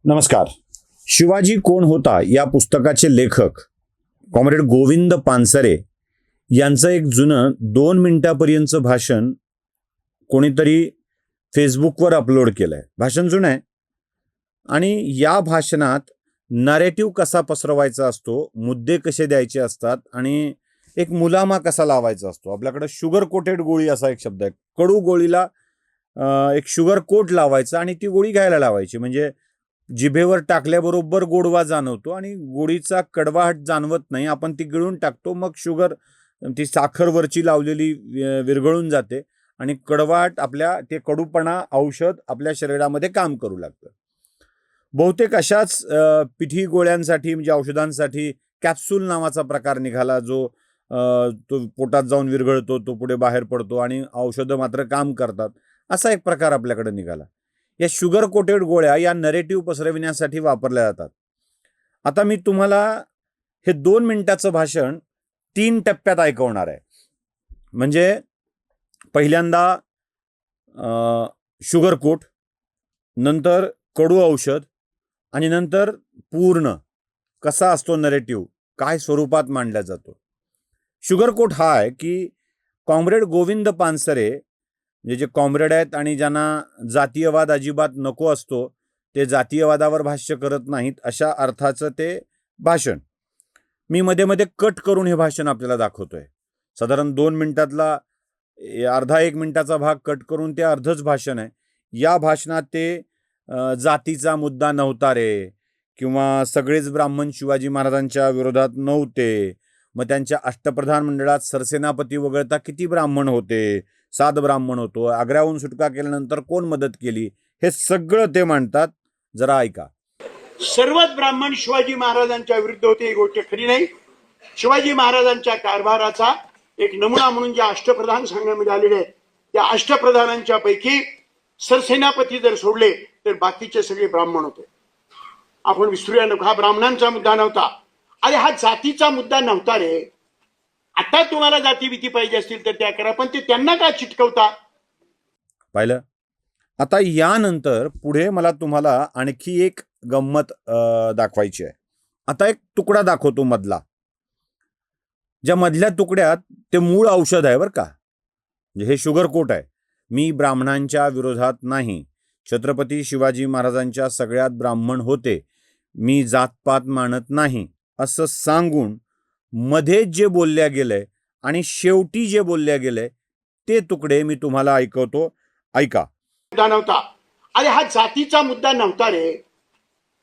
नमस्कार. शिवाजी कोण होता या पुस्तकाचे लेखक कॉम्रेड गोविंद पानसरे यांचं एक जुनं 2 मिनिटापर्यंतचं भाषण कोणीतरी फेसबुकवर अपलोड केलंय. भाषण जुनं आहे आणि या भाषणात नरेटिव्ह कसा पसरवायचा असतो, मुद्दे कसे द्यायचे असतात आणि एक मुलामा कसा लावायचा असतो. आपल्याकडे शुगर कोटेड गोळी असा एक शब्द आहे. कडू गोळीला एक शुगर कोट लावायचा आणि ती गोळी घ्यायला लावायची, म्हणजे जिभेवर टाकल्याबरोबर गोडवा जाणवतो आणि गोळीचा कडवाहट जाणवत नाही. आपण ती गिळून टाकतो, मग शुगर ती साखरवरची लावलेली विरघळून जाते आणि कडवाहट आपल्या ते कडूपणा औषध आपल्या शरीरामध्ये काम करू लागतं. बहुतेक अशाच पिठी गोळ्यांसाठी म्हणजे औषधांसाठी कॅप्सूल नावाचा प्रकार निघाला, जो तो पोटात जाऊन विरघळतो, तो पुढे बाहेर पडतो आणि औषधं मात्र काम करतात. असा एक प्रकार आपल्याकडे निघाला. या शुगर कोटेड गोळ्या या नरेटिव्ह पसरविण्यासाठी वापरल्या जातात. आता मी तुम्हाला हे 2 मिनिटाचं भाषण 3 टप्प्यात ऐकवणार आहे. म्हणजे पहिल्यांदा शुगर कोट, नंतर कडू औषध आणि नंतर पूर्ण कसा असतो नरेटिव्ह, काय स्वरूपात मांडला जातो. शुगर कोट हा आहे की कॉम्रेड गोविंद पानसरे जे कॉम्रेड आहेत आणि ज्यांना जातीयवाद अजिबात नको असतो, ते जातीयवादावर भाष्य करत नाहीत, अशा अर्थाचं ते भाषण मी मध्ये मध्ये कट करून हे भाषण आपल्याला दाखवतोय. साधारण 2 मिनिटातला अर्धा 1 मिनिटाचा भाग कट करून ते अर्धच भाषण आहे. या भाषणात ते जातीचा मुद्दा नव्हता रे, किंवा सगळेच ब्राह्मण शिवाजी महाराजांच्या विरोधात नव्हते, मग त्यांच्या अष्टप्रधान मंडळात सरसेनापती वगळता किती ब्राह्मण होते, 7 ब्राह्मण होतो, आग्र्याहून सुटका केल्यानंतर कोण मदत केली, हे सगळं ते म्हणतात. जरा ऐका. सर्वच ब्राह्मण शिवाजी महाराजांच्या विरुद्ध होते ही गोष्ट खरी नाही. शिवाजी महाराजांच्या कारभाराचा एक नमुना म्हणून ज्या अष्टप्रधान संघामध्ये आलेले आहेत, त्या अष्टप्रधानांच्या पैकी सरसेनापती जर सोडले तर बाकीचे सगळे ब्राह्मण होते. आपण विसरूया नको, हा ब्राह्मणांचा मुद्दा नव्हता. अरे हा जातीचा मुद्दा नव्हता रे. आता तुम्हाला जाती भीती पाहिजे असतील तर त्या करा, पण ते त्यांना का चिटकवता. पाहिलं. आता यानंतर पुढे मला तुम्हाला आणखी एक गंमत दाखवायची आहे. आता एक तुकडा दाखवतो मधला. ज्या मधल्या तुकड्यात ते मूळ औषध आहे बरं का, म्हणजे हे शुगर कोट आहे. मी ब्राह्मणांच्या विरोधात नाही, छत्रपती शिवाजी महाराजांच्या सगळ्यात ब्राह्मण होते, मी जातपात मानत नाही, असं सांगून मध्ये जे बोलल्या गेलंय आणि शेवटी जे बोलल्या गेलंय ते तुकडे मी तुम्हाला ऐकवतो. ऐका. मुद्दा नव्हता. अरे हा जातीचा मुद्दा नव्हता रे.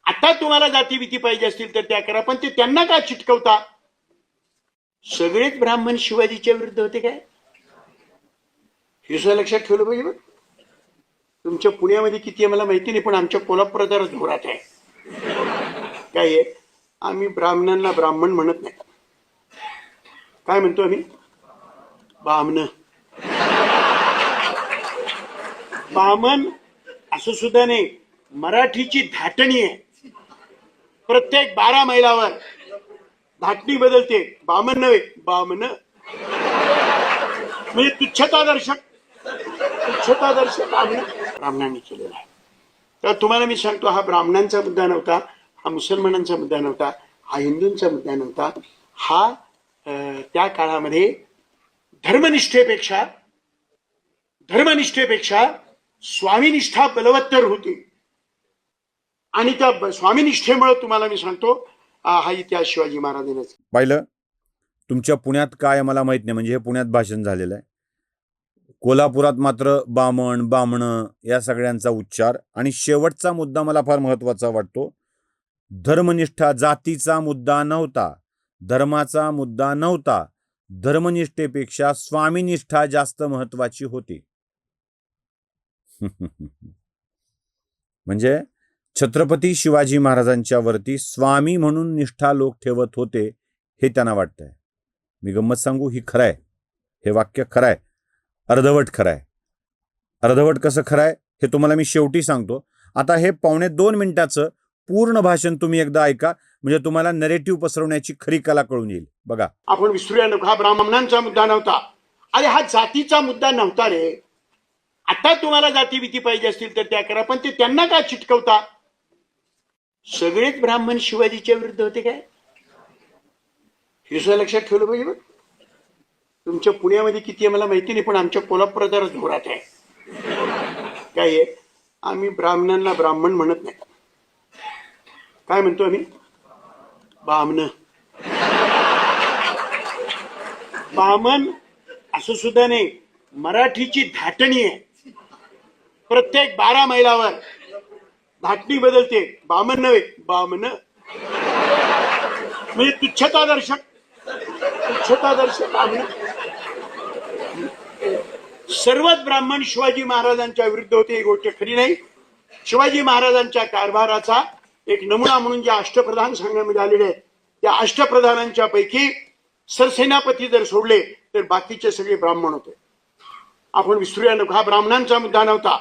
आता तुम्हाला जाती भीती पाहिजे असतील तर त्या करा, पण ते त्यांना का चिटकवता. सगळेच ब्राह्मण शिवाजीच्या विरुद्ध होते काय, हे सुद्धा लक्षात ठेवलं पाहिजे. बघ, तुमच्या पुण्यामध्ये किती आहे मला माहिती नाही, पण आमच्या कोल्हापुरात जरा जोरात आहे. काय आहे, आम्ही ब्राह्मणांना ब्राह्मण म्हणत नाही. काय म्हणतो आम्ही, बामण. बामण असं सुद्धा नाही, मराठीची धाटणी आहे. प्रत्येक 12 मैलावर धाटणी बदलते, बामण नव्हे बामण. म्हणजे तुच्छतादर्शक ब्राह्मणांनी केलेला आहे. तर तुम्हाला मी सांगतो, हा ब्राह्मणांचा मुद्दा नव्हता, हा मुसलमानांचा मुद्दा नव्हता, हा हिंदूंचा मुद्दा नव्हता. हा त्या काळामध्ये धर्मनिष्ठेपेक्षा स्वामीनिष्ठा बलवत्तर होती. आणि त्या स्वामीनिष्ठेमुळे तुम्हाला मी सांगतो, हा इतिहास शिवाजी महाराजांनी पाहिलं. तुमच्या पुण्यात काय मला माहित नाही, म्हणजे हे पुण्यात भाषण झालेलं आहे. कोल्हापुरात मात्र बामण बामण या सगळ्यांचा उच्चार. आणि शेवटचा मुद्दा मला फार महत्वाचा वाटतो. धर्मनिष्ठा, जातीचा मुद्दा नव्हता, धर्माचा मुद्दा नव्हता, धर्मनिष्ठेपेक्षा स्वामीनिष्ठा जास्त महत्वाची होती. म्हणजे छत्रपती शिवाजी महाराजांच्या वरती स्वामी म्हणून निष्ठा लोक ठेवत होते, हे त्यांना वाटतंय. मी गंमत सांगू, ही खरं आहे, हे वाक्य खरं आहे, अर्धवट खरं आहे. अर्धवट कसं खरं आहे हे तुम्हाला मी शेवटी सांगतो. आता हे 2.25 मिनिटाचं पूर्ण भाषण तुम्ही एकदा ऐका, म्हणजे तुम्हाला नरेटिव्ह पसरवण्याची खरी कला कळून येईल. बघा. आपण विसरूया नको, हा ब्राह्मणांचा मुद्दा नव्हता. अरे हा जातीचा मुद्दा नव्हता रे. आता तुम्हाला जाती भीती पाहिजे असतील तर त्या करा, पण ते त्यांना का चिटकवता. सगळेच ब्राह्मण शिवाजीच्या विरुद्ध होते काय? हे सुद्धा लक्षात ठेवलं पाहिजे बघ. तुमच्या पुण्यामध्ये किती आहे मला माहिती नाही, पण आमच्या कोल्हापुरात जरा जोरात आहे. काय आहे, आम्ही ब्राह्मणांना ब्राह्मण म्हणत नाही. काय म्हणतो आम्ही? बामण. बामण असं सुद्धा नाही, मराठीची धाटणी आहे. प्रत्येक 12 मैलावर धाटणी बदलते. बामण नव्हे, बामण. म्हणजे तुच्छतादर्शक बामण. सर्वच ब्राह्मण शिवाजी महाराजांच्या विरुद्ध होते, ही गोष्ट खरी नाही. शिवाजी महाराजांच्या कारभाराचा एक नमुना म्हणून जे अष्टप्रधान सांगण्यामध्ये आलेले आहेत, त्या अष्टप्रधानांच्या पैकी सरसेनापती जर सोडले तर बाकीचे सगळे ब्राह्मण होते. आपण विसरूया नको, हा ब्राह्मणांचा मुद्दा नव्हता.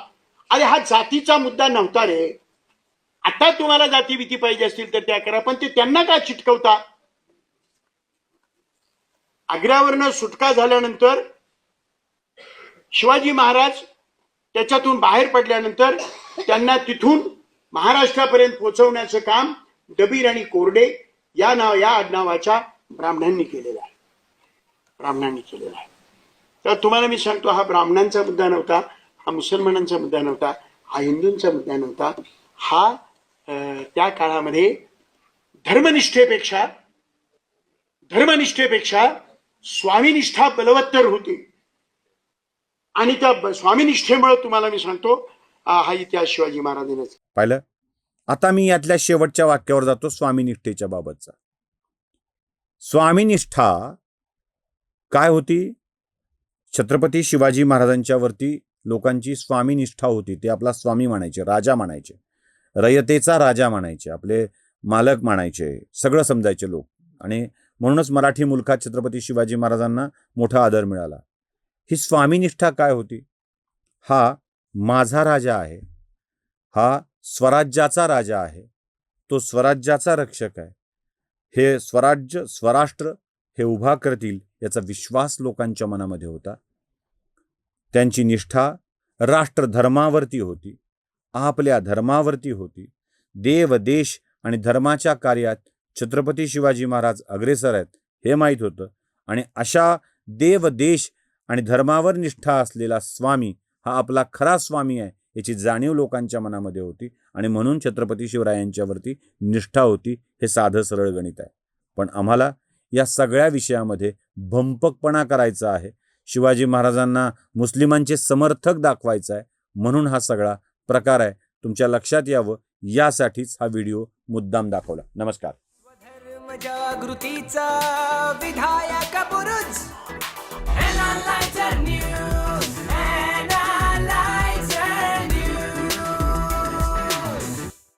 अरे हा जातीचा मुद्दा नव्हता रे. आता तुम्हाला जाती भीती पाहिजे असतील तर त्या करा, पण ते त्यांना का चिटकवता? आग्र्यावरनं सुटका झाल्यानंतर शिवाजी महाराज त्याच्यातून बाहेर पडल्यानंतर त्यांना तिथून महाराष्ट्रापर्यंत पोहोचवण्याचं काम डबीर आणि कोरडे या आडनावाच्या ब्राह्मणांनी केलेलं आहे. तर तुम्हाला मी सांगतो, हा ब्राह्मणांचा मुद्दा नव्हता, हा मुसलमानांचा मुद्दा नव्हता, हा हिंदूंचा मुद्दा नव्हता. हा त्या काळामध्ये धर्मनिष्ठेपेक्षा स्वामीनिष्ठा बलवत्तर होती. आणि त्या स्वामीनिष्ठेमुळे तुम्हाला मी सांगतो, हा इतिहास शिवाजी महाराजांनी पाहिलं. आता मी यातल्या शेवटच्या वाक्यावर जातो, स्वामीनिष्ठेच्या बाबतचा. स्वामीनिष्ठा काय होती? छत्रपती शिवाजी महाराजांच्या वरती लोकांची स्वामीनिष्ठा होती. ते आपला स्वामी म्हणायचे, राजा म्हणायचे, रयतेचा राजा म्हणायचे, आपले मालक म्हणायचे, सगळं समजायचे लोक. आणि म्हणूनच मराठी मुलखात छत्रपती शिवाजी महाराजांना मोठा आदर मिळाला. ही स्वामीनिष्ठा काय होती? हा माझा राजा आहे, हा स्वराज्याचा राजा आहे, तो स्वराज्याचा रक्षक आहे, हे स्वराज्य स्वराष्ट्र हे उभा करतील याचा विश्वास लोकांच्या मनामध्ये होता. त्यांची निष्ठा राष्ट्रधर्मावरती होती, आपल्या धर्मावरती होती. देव, देश आणि धर्माच्या कार्यात छत्रपती शिवाजी महाराज अग्रेसर आहेत हे माहीत होतं. आणि अशा देव, देश आणि धर्मावर निष्ठा असलेला स्वामी हा आपला खरा स्वामी आहे याची जाणीव लोकांच्या मनामध्ये होती. आणि म्हणून छत्रपती शिवरायांच्यावरती निष्ठा होती. हे साधं सरळ गणित आहे. पण आम्हाला या सगळ्या विषयामध्ये भंपकपणा करायचा आहे, शिवाजी महाराजांना मुस्लिमांचे समर्थक दाखवायचा आहे. म्हणून हा सगळा प्रकार आहे. तुमच्या लक्षात यावं यासाठीच हा व्हिडिओ मुद्दाम दाखवला. नमस्कार. धर्म जागृतीचा विधायक बुरुज NLighter News.